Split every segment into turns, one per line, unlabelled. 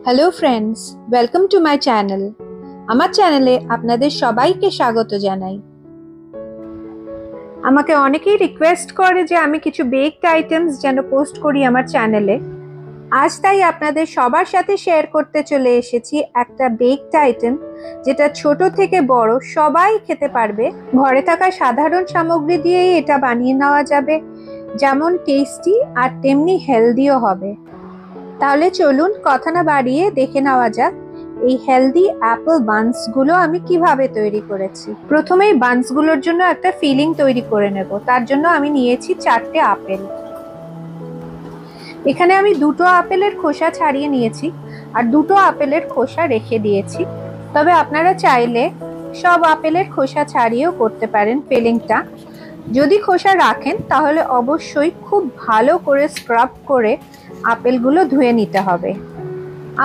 Hello friends, welcome to my channel. আমার চ্যানেলে আপনাদের সবাইকে স্বাগত জানাই। আমাকে অনেকেই রিকোয়েস্ট করে যে আমি কিছু বেকড আইটেমস যেন পোস্ট করি আমার চ্যানেলে। আজ তাই আপনাদের সবার সাথে শেয়ার করতে চলে এসেছি একটা বেকড আইটেম যেটা ছোট থেকে বড় সবাই খেতে পারবে। ঘরে থাকা সাধারণ সামগ্রী দিয়েই এটা বানিয়ে নেওয়া যাবে, যেমন টেস্টি আর তেমনি হেলদিও হবে। তাহলে চলুন কথা না বাড়িয়ে দেখে নেওয়া যাক এই হেলদি অ্যাপল বানস গুলো আমি কিভাবে তৈরি করেছি। প্রথমেই বানস গুলোর জন্য একটা ফিলিং তৈরি করে নেব। তার জন্য আমি নিয়েছি 4টে আপেল। এখানে আমি 2টো আপেলের খোসা ছাড়িয়ে নিয়েছি আর 2টো আপেলের খোসা রেখে দিয়েছি। তবে আপনারা চাইলে সব আপেলের খোসা ছাড়িয়েও করতে পারেন ফিলিংটা। যদি খোসা রাখেন তাহলে অবশ্যই খুব ভালো করে স্ক্রাব করে আপেলগুলো ধুয়ে নিতে হবে।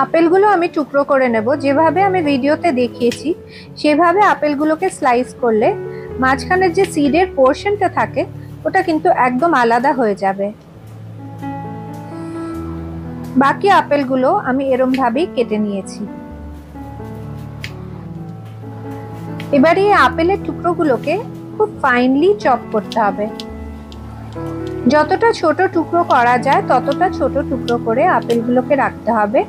আপেলগুলো আমি টুকরো করে নেব, যেভাবে আমি ভিডিওতে দেখিয়েছি সেভাবে আপেলগুলোকে স্লাইস করলে মাঝখানের যে সিডের পোর্শনটা থাকে ওটা কিন্তু একদম আলাদা হয়ে যাবে। বাকি আপেলগুলো আমি এরম ভাবেই কেটে নিয়েছি। এবার এই আপেলের টুকরোগুলোকে খুব ফাইনলি চপ করতে হবে। যতটা ছোট টুকরো করা যায় ততটা ছোট টুকরো করে আপেলগুলোকে রাখতে হবে।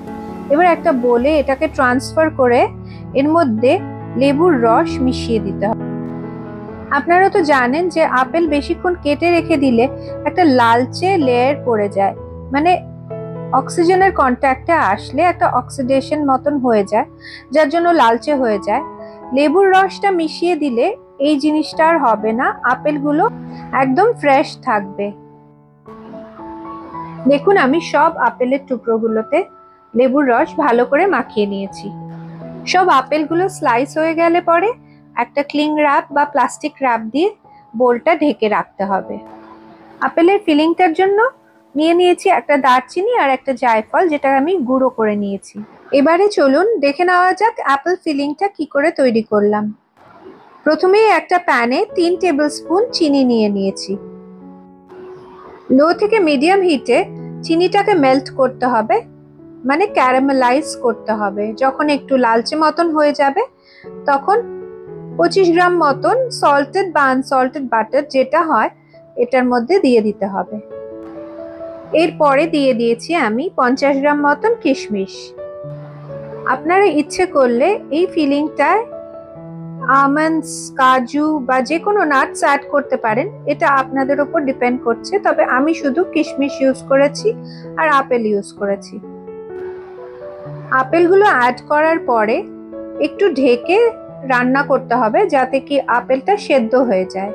এবার একটা বোলে এটাকে ট্রান্সফার করে এর মধ্যে লেবুর রস মিশিয়ে দিতে হবে। আপনারা তো জানেন যে আপেল বেশিক্ষণ কেটে রেখে দিলে একটা লালচে লেয়ার পড়ে যায়, মানে অক্সিজেনের কন্ট্যাক্টে আসলে একটা অক্সিডেশন মতন হয়ে যায়, যার জন্য লালচে হয়ে যায়। লেবুর রসটা মিশিয়ে দিলে এই জিনিসটা আর হবে না, আপেলগুলো একদম ফ্রেশ থাকবে। দেখুন আমি সব আপেলের টুকরোগুলোতে লেবুর রস ভালো করে মাখিয়ে নিয়েছি। সব আপেলগুলো স্লাইস হয়ে গেলে পরে একটা ক্লিং র্যাপ বা প্লাস্টিক র্যাপ দিয়ে বোলটা ঢেকে রাখতে হবে। আপেলের ফিলিংটার জন্য নিয়ে নিয়েছি একটা দারচিনি আর একটা জায়ফল, যেটা আমি গুঁড়ো করে নিয়েছি। এবারে চলুন দেখে নেওয়া যাক অ্যাপেল ফিলিংটা কি করে তৈরি করলাম। প্রথমেই একটা প্যানে 3 টেবিল স্পুন চিনি নিয়ে নিয়েছি। লো থেকে মিডিয়াম হিটে চিনিটাকে মেল্ট করতে হবে, মানে ক্যারামেলাইজ করতে হবে। যখন একটু লালচে মতন হয়ে যাবে তখন 25 গ্রাম মতন সল্টেড বা আনসল্টেড বাটার যেটা হয় এটার মধ্যে দিয়ে দিতে হবে। এরপরে দিয়ে দিয়েছি আমি 50 গ্রাম মতন কিশমিশ। আপনারা ইচ্ছে করলে এই ফিলিংটায় আমন্ডস, কাজু বা যে কোনো নাটস অ্যাড করতে পারেন, এটা আপনাদের উপর ডিপেন্ড করছে। তবে আমি শুধু কিশমিশ ইউজ করেছি আর আপেল ইউজ করেছি। আপেলগুলো অ্যাড করার পরে একটু ঢেকে রান্না করতে হবে যাতে কি আপেলটা সেদ্ধ হয়ে যায়।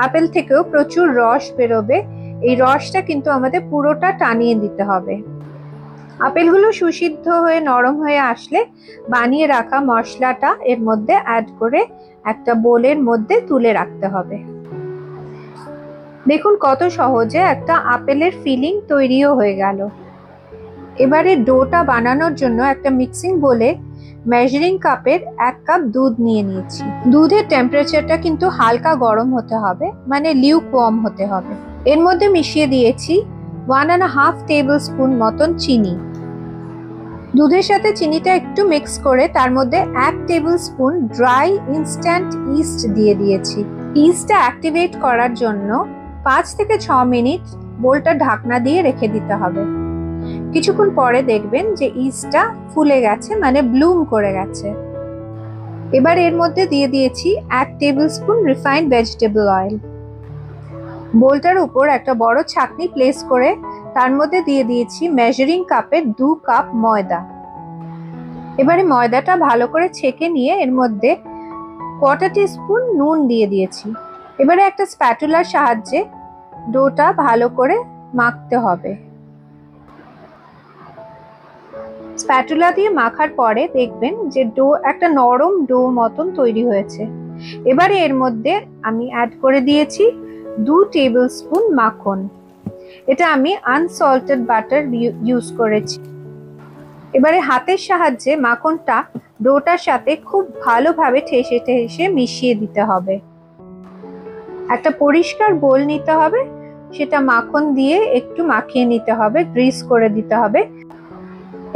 আপেল থেকেও প্রচুর রস বেরোবে, এই রসটা কিন্তু আমাদের পুরোটা টানিয়ে দিতে হবে। আপেলগুলো সুসিদ্ধ হয়ে নরম হয়ে আসলে বানিয়ে রাখা মশলাটা এর মধ্যে অ্যাড করে একটা বোলের মধ্যে তুলে রাখতে হবে। দেখুন কত সহজে একটা আপেলের ফিলিং তৈরিও হয়ে গেল। এবারে ডোটা বানানোর জন্য একটা মিক্সিং বোলে মেজারিং কাপের 1 কাপ দুধ নিয়ে নিয়েছি। দুধের টেম্পারেচারটা কিন্তু হালকা গরম হতে হবে, মানে লিউক ওয়ার্ম হতে হবে। এর মধ্যে মিশিয়ে দিয়েছি 1.5 টেবিল স্পুন মতন চিনি। দুধের সাথে চিনিটা একটু মিক্স করে তার মধ্যে 1 table spoon dry instant east দিয়ে দিয়েছি। ইস্টটা অ্যাক্টিভেট করার জন্য 5 থেকে 6 মিনিট বোলটা ঢাকনা দিয়ে রেখে দিতে হবে। কিছুক্ষণ পরে দেখবেন যে ইস্টটা ফুলে গেছে, মানে ব্লুম করে গেছে। এবার এর মধ্যে দিয়ে দিয়েছি 1 tablespoon refined vegetable oil. বোলটার উপর একটা বড় ছাঁকনি প্লেস করে তার মধ্যে দিয়ে দিয়েছি মেজারিং কাপের 2 কাপ ময়দা। এবারে ময়দাটা ভালো করে ছেঁকে নিয়ে এর মধ্যে 1/4 টিস্পুন নুন দিয়ে দিয়েছি। এবারে একটা স্প্যাটুলার সাহায্যে ডোটা ভালো করে মাখতে হবে। স্প্যাটুলা দিয়ে মাখার পরে দেখবেন যে ডো একটা নরম ডো মতন তৈরি হয়েছে। এবারে এর মধ্যে আমি অ্যাড করে দিয়েছি 2 টেবিল স্পুন মাখন। এটা আমি আনসল্টেড বাটার ইউজ করেছি। এবারে হাতের সাহায্যে মাখনটা ডোটার সাথে খুব ভালোভাবে ঠেসে ঠেসে মিশিয়ে দিতে হবে। একটা পরিষ্কার বোল নিতে হবে, সেটা মাখন দিয়ে একটু মাখিয়ে নিতে হবে, গ্রিস করে দিতে হবে।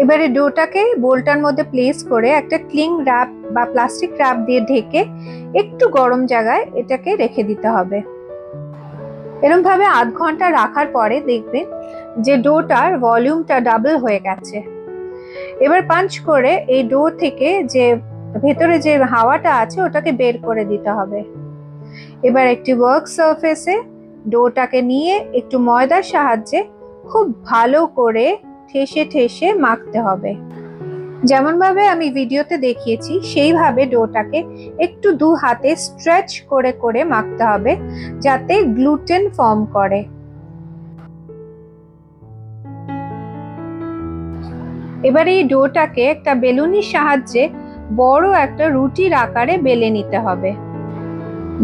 এবারে ডোটাকে বোলটার মধ্যে প্লেস করে একটা ক্লিং র্যাপ বা প্লাস্টিক র্যাপ দিয়ে ঢেকে একটু গরম জায়গায় এটাকে রেখে দিতে হবে। এরকম ভাবে আধ ঘন্টা রাখার পরে দেখবেন যে ডোটার ভলিউমটা ডাবল হয়ে গেছে। এবার পাঞ্চ করে এই ডো থেকে যে ভেতরে যে হাওয়াটা আছে ওটাকে বের করে দিতে হবে। এবার একটি ওয়ার্ক সারফেসে ডোটাকে নিয়ে একটু ময়দার সাহায্যে খুব ভালো করে ঠেসে ঠেসে মাখতে হবে। যেমন ভাবে আমি ভিডিওতে দেখিয়েছি সেইভাবে ডোটাকে একটু দু হাতে স্ট্রেচ করে করে মাখতে হবে যাতে গ্লুটেন ফর্ম করে। এবার এই ডোটাকে একটা বেলুনির সাহায্যে বড় একটা রুটির আকারে বেলে নিতে হবে।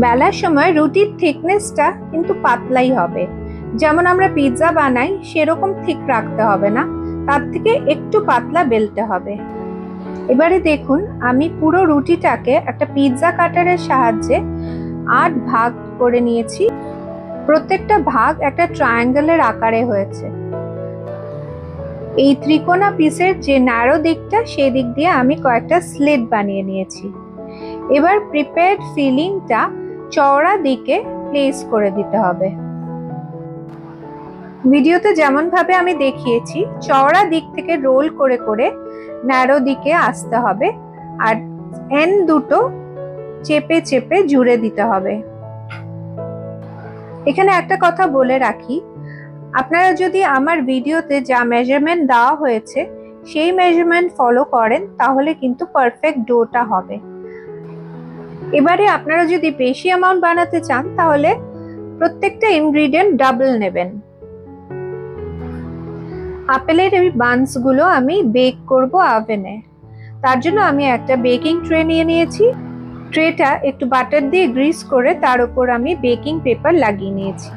বেলার সময় রুটির থিকনেসটা কিন্তু পাতলাই হবে, যেমন আমরা পিৎজা বানাই সেরকম থিক রাখতে হবে না, তার থেকে একটু পাতলা বেলতে হবে। এবারে দেখুন আমি পুরো রুটিটাকে একটা পিৎজা কাটারের সাহায্যে 8 ভাগ করে নিয়েছি। প্রত্যেকটা ভাগ একটা ট্রায়াঙ্গেলের আকারে হয়েছে। এই ত্রিকোণা পিসের যে ন্যারো দিকটা সেই দিক দিয়ে আমি কয়েকটা স্লিট বানিয়ে নিয়েছি। এবার প্রিপেয়ার্ড ফিলিংটা চওড়া দিকে প্লেস করে দিতে হবে। ভিডিওতে যেমন ভাবে আমি দেখিয়েছি চওড়া দিক থেকে রোল করে করে ন্যারো দিকে আসতে হবে আর এন্ড দুটো চেপে চেপে জুড়ে দিতে হবে। এখানে একটা কথা বলে রাখি, আপনারা যদি আমার ভিডিওতে যা মেজারমেন্ট দেওয়া হয়েছে সেই মেজারমেন্ট ফলো করেন তাহলে কিন্তু পারফেক্ট ডোটা হবে। এবারে আপনারা যদি বেশি অ্যামাউন্ট বানাতে চান তাহলে প্রত্যেকটা ইনগ্রিডিয়েন্ট ডাবল নেবেন। আপেলের এই বানস গুলো আমি বেক করব ওভেনে। তার জন্য আমি একটা বেকিং ট্রে নিয়ে নিয়েছি। ট্রেটা একটু বাটার দিয়ে গ্রিস করে তার উপর আমি বেকিং পেপার লাগিয়ে নিয়েছি।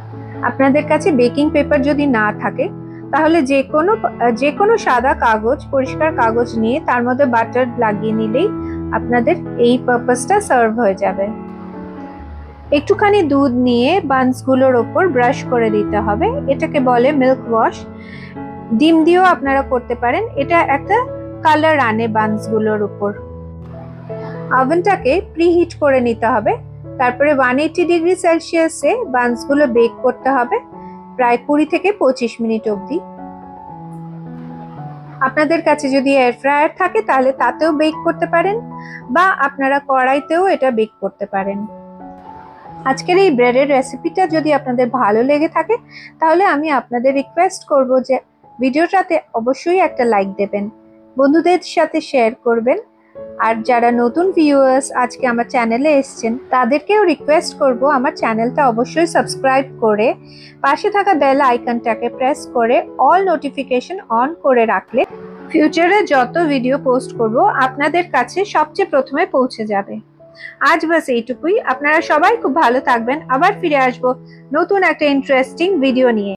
আপনাদের কাছে বেকিং পেপার যদি না থাকে তাহলে যে কোনো সাদা কাগজ, পরিষ্কার কাগজ নিয়ে তার মধ্যে বাটার লাগিয়ে নিলেই আপনাদের এই পারপাসটা সার্ভ হয়ে যাবে। একটুখানি দুধ নিয়ে বানসগুলোর ওপর ব্রাশ করে দিতে হবে, এটাকে বলে মিল্ক ওয়াশ। ডিম দিয়েও আপনারা করতে পারেন, এটা একটা কালার আনে বানসগুলোর উপর। ওভেনটাকে প্রিহিট করে নিতে হবে, তারপরে 180 ডিগ্রি সেলসিয়াসে বানসগুলো বেক করতে হবে প্রায় 20 থেকে 25 মিনিট অবধি। আপনাদের কাছে যদি এয়ার ফ্রায়ার থাকে তাহলে তাতেও বেক করতে পারেন বা আপনারা কড়াইতেও এটা বেক করতে পারেন। আজকের এই ব্রেডের রেসিপিটা যদি আপনাদের ভালো লেগে থাকে তাহলে আমি আপনাদের রিকোয়েস্ট করব যে ভিডিওটাতে অবশ্যই একটা লাইক দেবেন, বন্ধুদের সাথে শেয়ার করবেন। আর যারা নতুন ভিউয়ার্স আজকে আমার চ্যানেলে এসেছেন তাদেরকেও রিকোয়েস্ট করব আমার চ্যানেলটা অবশ্যই সাবস্ক্রাইব করে পাশে থাকা বেল আইকনটাকে প্রেস করে অল নোটিফিকেশন অন করে রাখলে ফিউচারে যত ভিডিও পোস্ট করব আপনাদের কাছে সবচেয়ে প্রথমে পৌঁছে যাবে। আজ বাস এইটুকুই। আপনারা সবাই খুব ভালো থাকবেন। আবার ফিরে আসবো নতুন একটা ইন্টারেস্টিং ভিডিও নিয়ে।